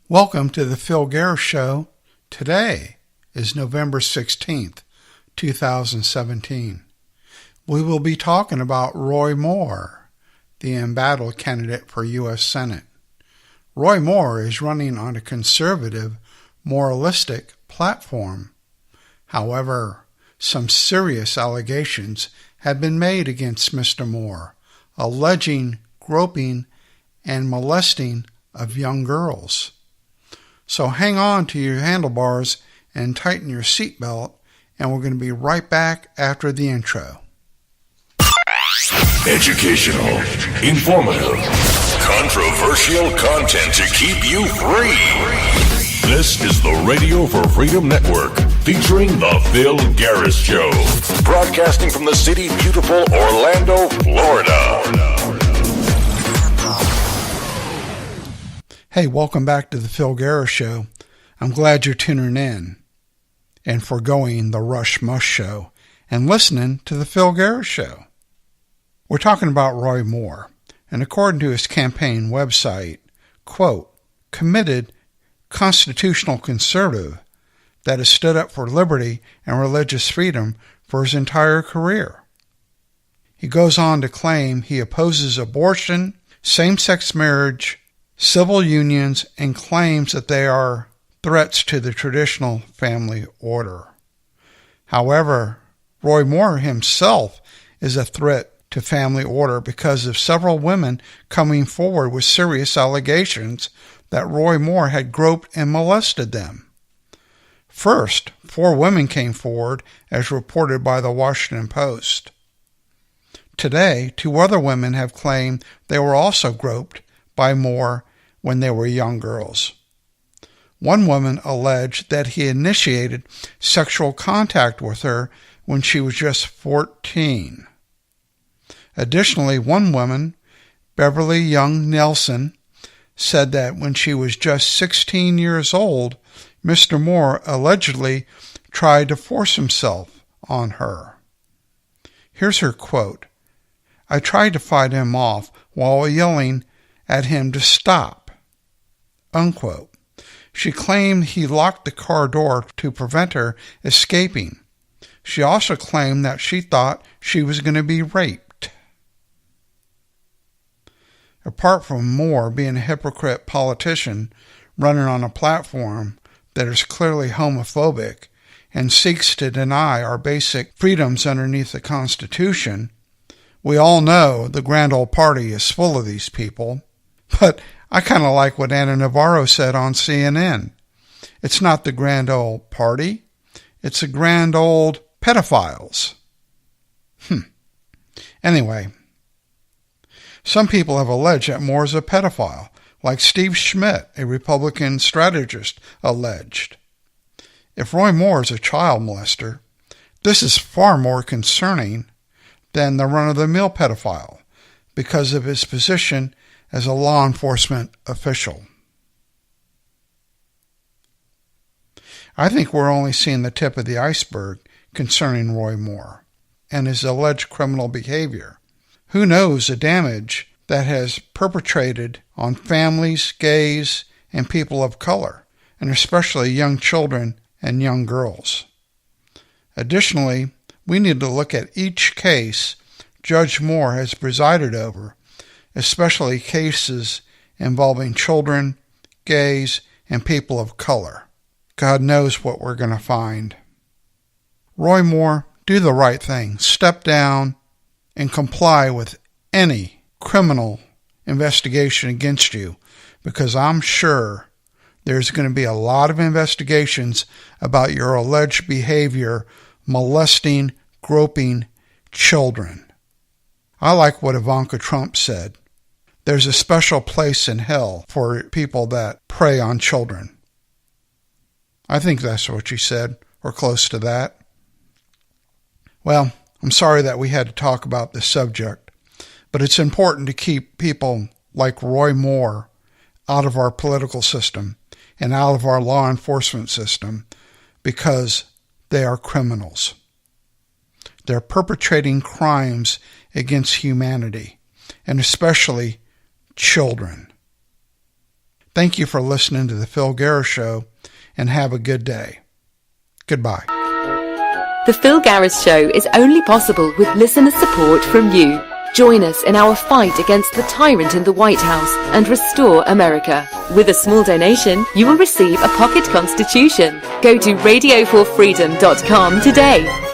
Welcome to the Phil Garris Show. Today is November 16th, 2017. We will be talking about Roy Moore, the embattled candidate for U.S. Senate. Roy Moore is running on a conservative, moralistic platform. However, some serious allegations have been made against Mr. Moore, alleging groping and molesting of young girls. So hang on to your handlebars and tighten your seatbelt, and we're going to be right back after the intro. Educational, informative, controversial content to keep you free. This is the Radio for Freedom Network, featuring The Phil Garris Show, broadcasting from the city beautiful Orlando, Florida. Hey, welcome back to the Phil Garris Show. I'm glad you're tuning in and foregoing the Rush Mush Show and listening to the Phil Garris Show. We're talking about Roy Moore, and according to his campaign website, quote, committed constitutional conservative that has stood up for liberty and religious freedom for his entire career. He goes on to claim he opposes abortion, same-sex marriage, civil unions, and claims that they are threats to the traditional family order. However, Roy Moore himself is a threat to family order because of several women coming forward with serious allegations that Roy Moore had groped and molested them. First, 4 women came forward, as reported by the Washington Post. Today, 2 other women have claimed they were also groped by Moore when they were young girls. One woman alleged that he initiated sexual contact with her when she was just 14. Additionally, one woman, Beverly Young Nelson, said that when she was just 16 years old, Mr. Moore allegedly tried to force himself on her. Here's her quote, "I tried to fight him off while yelling at him to stop," unquote. She claimed he locked the car door to prevent her escaping. She also claimed that she thought she was going to be raped. Apart from Moore being a hypocrite politician running on a platform that is clearly homophobic and seeks to deny our basic freedoms underneath the Constitution, we all know the grand old party is full of these people. But I kind of like what Ana Navarro said on CNN. It's not the grand old party. It's the grand old pedophiles. Anyway, some people have alleged that Moore is a pedophile, like Steve Schmidt, a Republican strategist, alleged. If Roy Moore is a child molester, this is far more concerning than the run-of-the-mill pedophile because of his position as a law enforcement official. I think we're only seeing the tip of the iceberg concerning Roy Moore and his alleged criminal behavior. Who knows the damage that has perpetrated on families, gays, and people of color, and especially young children and young girls. Additionally, we need to look at each case Judge Moore has presided over, especially cases involving children, gays, and people of color. God knows what we're going to find. Roy Moore, do the right thing. Step down and comply with any criminal investigation against you, because I'm sure there's going to be a lot of investigations about your alleged behavior molesting, groping children. I like what Ivanka Trump said. There's a special place in hell for people that prey on children. I think that's what she said, or close to that. Well, I'm sorry that we had to talk about this subject, but it's important to keep people like Roy Moore out of our political system and out of our law enforcement system because they are criminals. They're perpetrating crimes against humanity, and especially children. Thank you for listening to The Phil Garrett Show, and have a good day. Goodbye. The Phil Garrett Show is only possible with listener support from you. Join us in our fight against the tyrant in the White House and restore America. With a small donation, you will receive a pocket constitution. Go to radioforfreedom.com today.